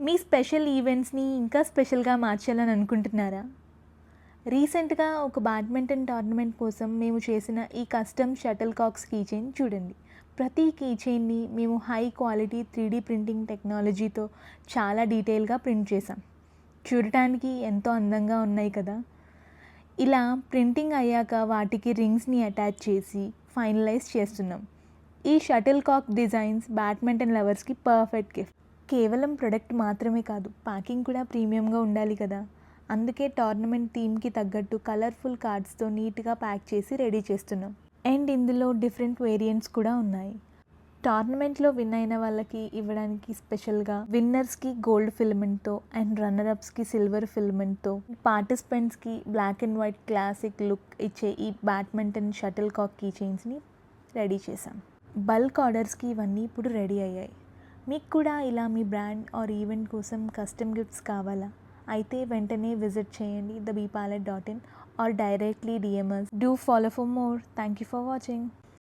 మీ special ఈవెంట్స్ని ఇంకా స్పెషల్గా మార్చాలని అనుకుంటున్నారా? రీసెంట్గా ఒక బ్యాడ్మింటన్ టోర్నమెంట్ కోసం మేము చేసిన ఈ custom shuttle cocks key chain చూడండి. ప్రతి కీ చైన్ని మేము హై క్వాలిటీ 3D ప్రింటింగ్ టెక్నాలజీతో చాలా డీటెయిల్గా ప్రింట్ చేసాం. చూడటానికి ఎంతో అందంగా ఉన్నాయి కదా. ఇలా ప్రింటింగ్ అయ్యాక వాటికి రింగ్స్ని అటాచ్ చేసి ఫైనలైజ్ చేస్తున్నాం. ఈ షటిల్ కాక్ డిజైన్స్ బ్యాడ్మింటన్ లవర్స్కి పర్ఫెక్ట్ గిఫ్ట్. కేవలం ప్రొడక్ట్ మాత్రమే కాదు, ప్యాకింగ్ కూడా ప్రీమియంగా ఉండాలి కదా. అందుకే టోర్నమెంట్ థీమ్కి తగ్గట్టు కలర్ఫుల్ కార్డ్స్తో నీట్గా ప్యాక్ చేసి రెడీ చేస్తున్నాం. అండ్ ఇందులో డిఫరెంట్ వేరియంట్స్ కూడా ఉన్నాయి. టోర్నమెంట్లో విన్ అయిన వాళ్ళకి ఇవ్వడానికి స్పెషల్గా విన్నర్స్కి గోల్డ్ ఫిలమెంట్తో అండ్ రన్నర్అప్స్కి సిల్వర్ ఫిలమెంట్తో, పార్టిసిపెంట్స్కి black and white classic look ఇచ్చే ఈ బ్యాడ్మింటన్ షటిల్ కాక్ కీ చైన్స్ని రెడీ చేశాం. బల్క్ ఆర్డర్స్కి ఇవన్నీ ఇప్పుడు రెడీ అయ్యాయి. మీకు కూడా ఇలా మీ బ్రాండ్ ఆర్ ఈవెంట్ కోసం కస్టమ్ గిఫ్ట్స్ కావాలా? అయితే వెంటనే విజిట్ చేయండి thebeepalette.in or directly DM us. Do follow for more. Thank you for watching.